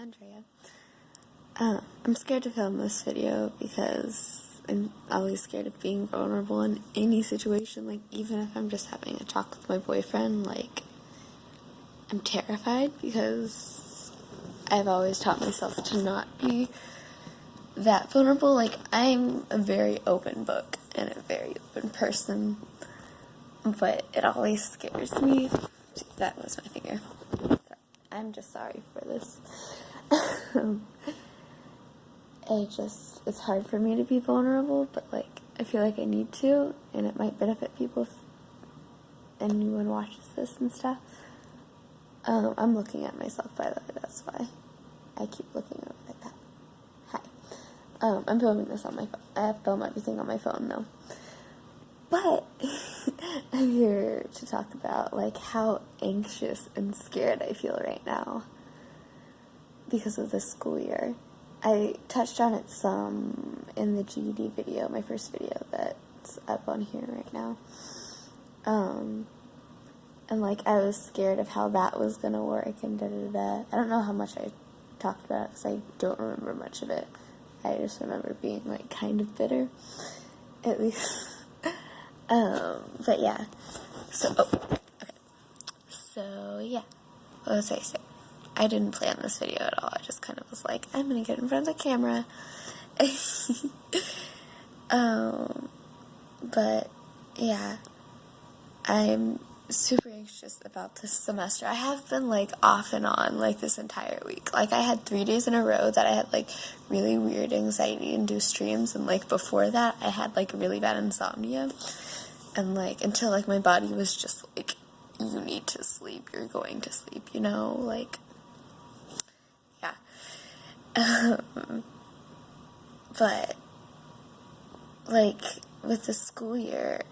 Andrea. I'm scared to film this video because I'm always scared of being vulnerable in any situation. Like, even if I'm just having a talk with my boyfriend, like, I'm terrified because I've always taught myself to not be that vulnerable. Like, I'm a very open book and a very open person, but it always scares me. That was my finger. I'm just sorry for this. It's hard for me to be vulnerable, but, like, I feel like I need to, and it might benefit people if anyone watches this and stuff. I'm looking at myself, by the way, that's why I keep looking over like that. Hi. I'm filming this on my phone. I film everything on my phone, though. But I'm here to talk about, like, how anxious and scared I feel right now because of the school year. I touched on it some in the GED video, my first video that's up on here right now. And, like, I was scared of how that was going to work and da-da-da. I don't know how much I talked about it because I don't remember much of it. I just remember being, like, kind of bitter, at least. But yeah. Okay. So, yeah. What was I saying? I didn't plan this video at all. I just kind of was like, I'm gonna get in front of the camera. But yeah, I'm super anxious about this semester. I have been, like, off and on, like, this entire week. Like, I had 3 days in a row that I had, like, really weird anxiety-induced dreams, and, like, before that, I had, like, really bad insomnia, and, like, until, like, my body was just, like, you need to sleep, you're going to sleep, you know, like, yeah. But, like, with the school year,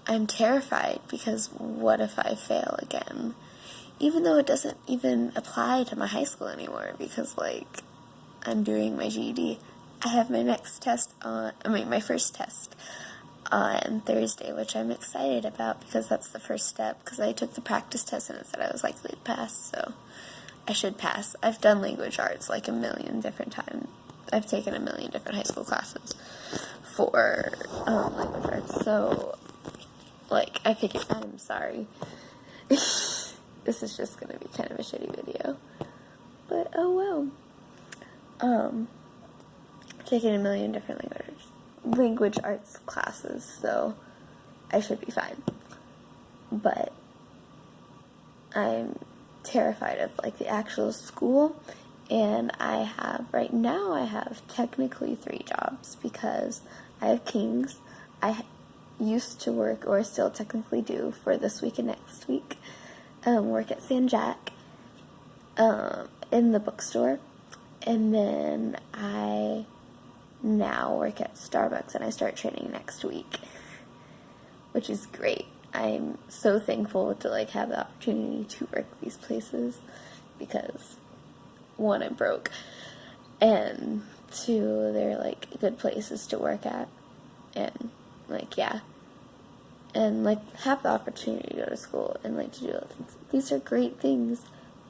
I'm terrified because what if I fail again? Even though it doesn't even apply to my high school anymore because, like, I'm doing my GED. I have my my first test on Thursday, which I'm excited about because that's the first step, because I took the practice test and it said I was likely to pass, so I should pass. I've done language arts, like, a million different times. I've taken a million different high school classes for language arts, so, like, I figured, I'm sorry. This is just gonna be kind of a shitty video. But, oh well. Taking a million different language arts classes, so I should be fine. But I'm terrified of, like, the actual school, and right now I have technically 3 jobs because I have King's. I used to work, or still technically do, for this week and next week, work at San Jack, in the bookstore, and then I now work at Starbucks, and I start training next week, which is great. I'm so thankful to, like, have the opportunity to work these places because, 1, I'm broke, and 2, they're, like, good places to work at, and, like, yeah, and, like, have the opportunity to go to school and, like, to do other things. These are great things,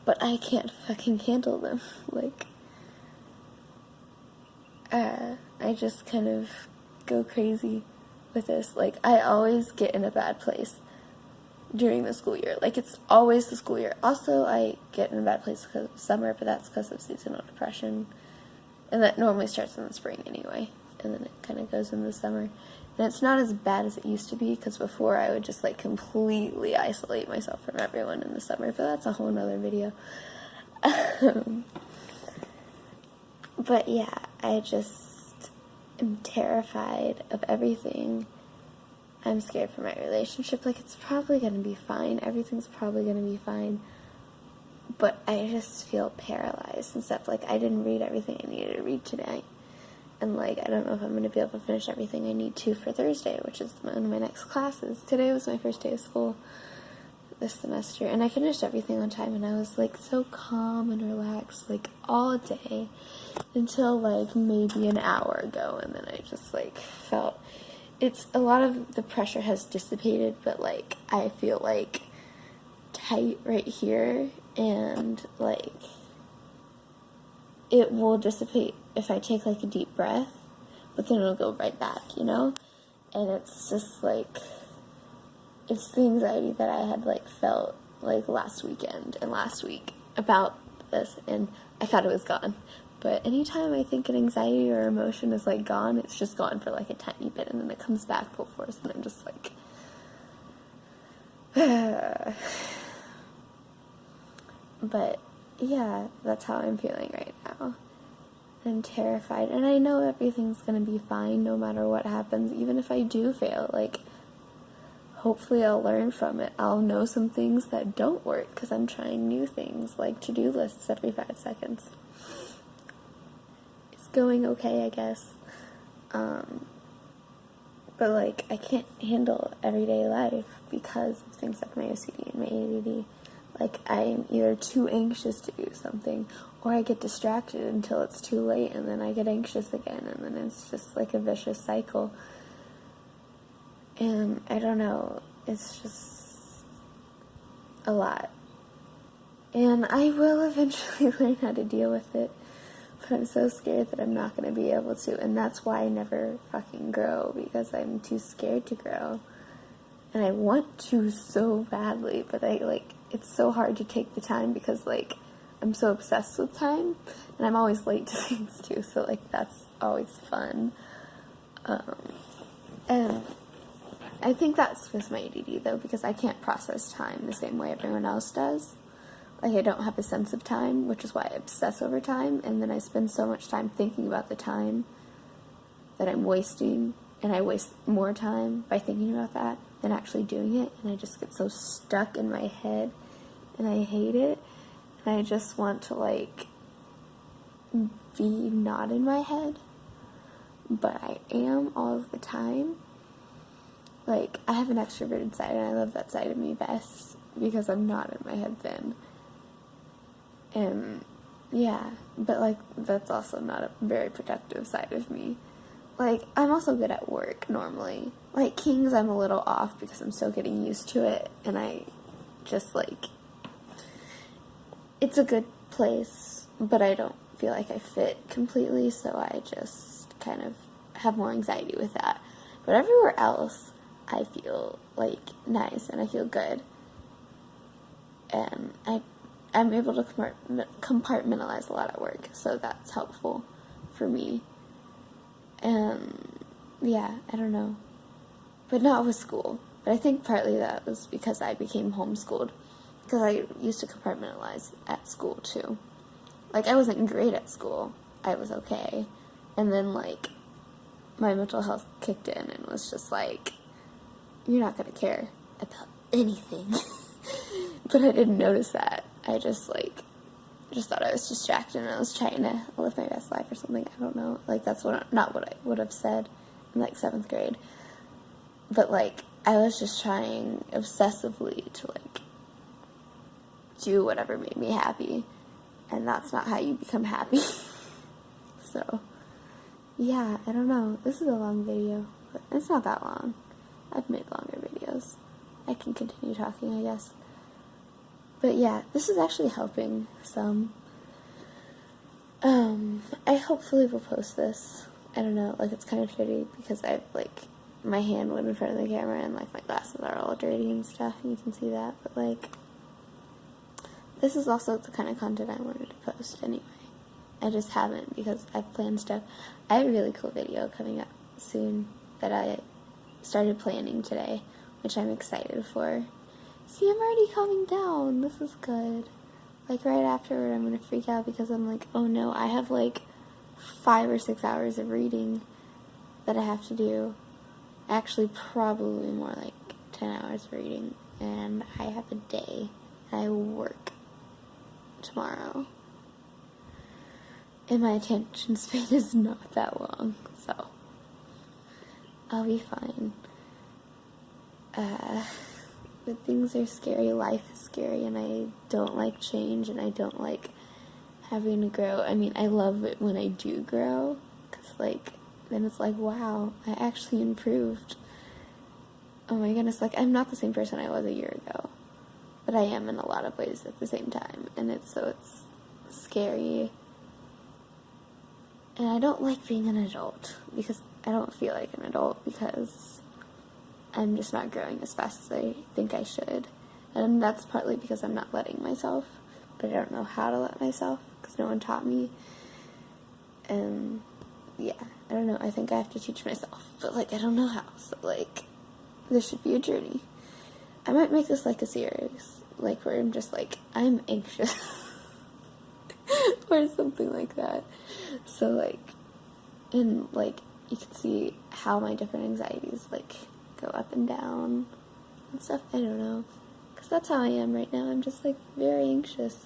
but I can't fucking handle them. Like, I just kind of go crazy with this. Like, I always get in a bad place during the school year. Like, it's always the school year. Also, I get in a bad place because of summer, but that's because of seasonal depression, and that normally starts in the spring anyway, and then it kind of goes in the summer. And it's not as bad as it used to be, because before I would just, like, completely isolate myself from everyone in the summer, but that's a whole nother video. But yeah, I just am terrified of everything. I'm scared for my relationship. Like, it's probably going to be fine. Everything's probably going to be fine. But I just feel paralyzed and stuff. Like, I didn't read everything I needed to read today. And, like, I don't know if I'm going to be able to finish everything I need to for Thursday, which is one of my next classes. Today was my first day of school this semester, and I finished everything on time, and I was, like, so calm and relaxed, like, all day until, like, maybe an hour ago, and then I just, like, felt, a lot of the pressure has dissipated, but, like, I feel, like, tight right here, and, like, it will dissipate if I take, like, a deep breath, but then it'll go right back, you know? And it's just, like, it's the anxiety that I had, like, felt, like, last weekend and last week about this, and I thought it was gone. But anytime I think an anxiety or emotion is, like, gone, it's just gone for, like, a tiny bit, and then it comes back full force, and I'm just, like... But, yeah, that's how I'm feeling right now. I'm terrified, and I know everything's gonna be fine no matter what happens, even if I do fail. Like, hopefully I'll learn from it. I'll know some things that don't work, because I'm trying new things, like to-do lists every 5 seconds. It's going okay, I guess. But, like, I can't handle everyday life because of things like my OCD and my ADD. Like, I'm either too anxious to do something, or I get distracted until it's too late, and then I get anxious again, and then it's just, like, a vicious cycle. And I don't know, it's just a lot. And I will eventually learn how to deal with it, but I'm so scared that I'm not going to be able to, and that's why I never fucking grow, because I'm too scared to grow. And I want to so badly, but it's so hard to take the time because, like, I'm so obsessed with time, and I'm always late to things too, so, like, that's always fun. And I think that's with my ADD, though, because I can't process time the same way everyone else does. Like, I don't have a sense of time, which is why I obsess over time, and then I spend so much time thinking about the time that I'm wasting, and I waste more time by thinking about that than actually doing it, and I just get so stuck in my head, and I hate it, and I just want to, like, be not in my head, but I am all of the time. Like, I have an extroverted side, and I love that side of me best, because I'm not in my head then. And, yeah, but, like, that's also not a very productive side of me. Like, I'm also good at work, normally. Like, Kings, I'm a little off, because I'm still getting used to it, and I just, like, it's a good place, but I don't feel like I fit completely, so I just kind of have more anxiety with that. But everywhere else, I feel, like, nice, and I feel good. And I'm able to compartmentalize a lot at work, so that's helpful for me. And, yeah, I don't know. But not with school. But I think partly that was because I became homeschooled. Because I used to compartmentalize at school, too. Like, I wasn't great at school. I was okay. And then, like, my mental health kicked in and was just like, you're not going to care about anything. But I didn't notice that. I just, like, just thought I was distracted and I was trying to live my best life or something. I don't know. Like, that's not what I would have said in, like, 7th grade. But, like, I was just trying obsessively to, like, do whatever made me happy. And that's not how you become happy. So, yeah, I don't know. This is a long video, but it's not that long. I've made longer videos. I can continue talking, I guess. But yeah, this is actually helping some. I hopefully will post this. I don't know, like, it's kind of dirty because I've, like, my hand went in front of the camera and, like, my glasses are all dirty and stuff, and you can see that, but, like, this is also the kind of content I wanted to post anyway. I just haven't because I've planned stuff. I have a really cool video coming up soon that I started planning today, which I'm excited for. See, I'm already calming down. This is good. Like, right afterward, I'm gonna freak out because I'm like, oh no, I have, like, 5 or 6 hours of reading that I have to do. Actually, probably more like 10 hours of reading. And I have a day. And I work tomorrow. And my attention span is not that long, so I'll be fine. But things are scary, life is scary, and I don't like change, and I don't like having to grow. I mean, I love it when I do grow, because, like, then it's like, wow, I actually improved. Oh my goodness, like, I'm not the same person I was a year ago, but I am in a lot of ways at the same time, and it's scary, And I don't like being an adult, because I don't feel like an adult, because I'm just not growing as fast as I think I should. And that's partly because I'm not letting myself, but I don't know how to let myself, because no one taught me. And yeah, I don't know, I think I have to teach myself, but like, I don't know how, so like, this should be a journey. I might make this like a series, like where I'm just like, I'm anxious, or something like that. So like, and like, you can see how my different anxieties like go up and down and stuff. I don't know, because that's how I am right now. I'm just like very anxious,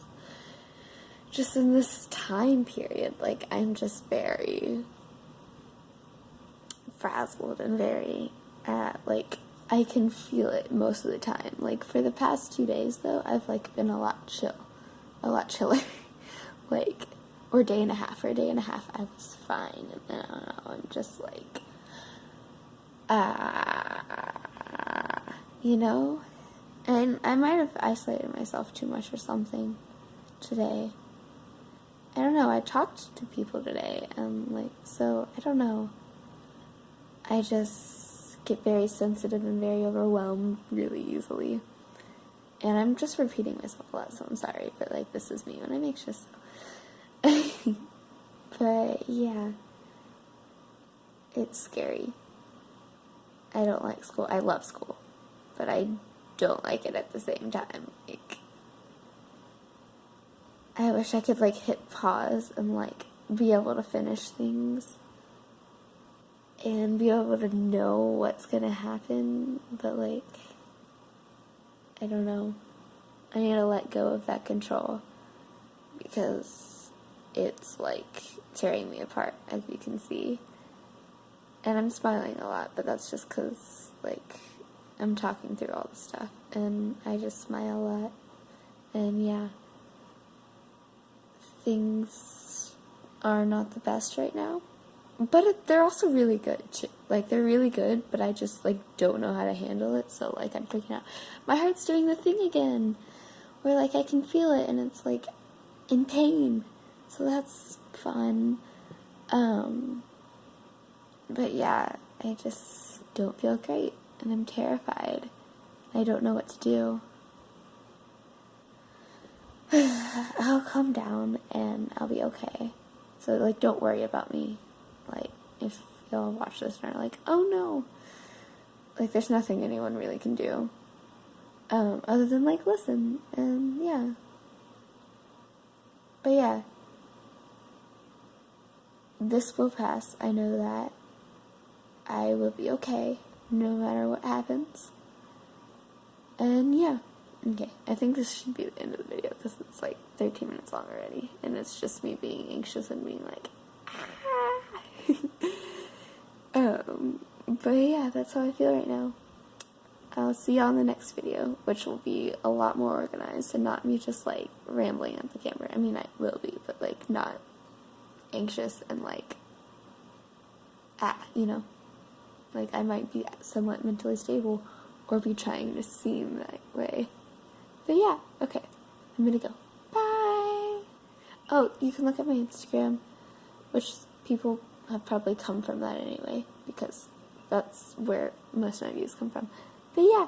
just in this time period. Like, I'm just very frazzled and very like, I can feel it most of the time. Like, for the past 2 days though, I've like been a lot chiller. Like, or a day and a half I was fine, and then I don't know, I'm just like, you know, and I might have isolated myself too much or something today. I don't know, I talked to people today, and like, so, I don't know, I just get very sensitive and very overwhelmed really easily, and I'm just repeating myself a lot, so I'm sorry, but like, this is me when I'm anxious. But yeah, it's scary. I don't like school. I love school, but I don't like it at the same time. Like, I wish I could like hit pause and like be able to finish things and be able to know what's gonna happen, but like, I don't know. I need to let go of that control, because it's like tearing me apart, as you can see. And I'm smiling a lot, but that's just because like I'm talking through all the stuff, and I just smile a lot. And yeah, things are not the best right now, but they're also really good too. Like, they're really good, but I just like don't know how to handle it, so like I'm freaking out. My heart's doing the thing again, where like I can feel it, and it's like in pain. So that's fun. But yeah, I just don't feel great, and I'm terrified. I don't know what to do. I'll calm down, and I'll be okay. So, like, don't worry about me. Like, if y'all watch this and are like, oh no, like, there's nothing anyone really can do. Other than, like, listen, and yeah. But yeah. This will pass, I know that. I will be okay, no matter what happens. And yeah, okay, I think this should be the end of the video, because it's like 13 minutes long already, and it's just me being anxious and being like, ah. But yeah, that's how I feel right now. I'll see y'all in the next video, which will be a lot more organized, and not me just like rambling at the camera. I mean, I will be, but like not anxious and like, you know, like I might be somewhat mentally stable, or be trying to seem that way. But yeah, okay, I'm gonna go. Bye! Oh, you can look at my Instagram, which people have probably come from that anyway, because that's where most of my views come from. But yeah.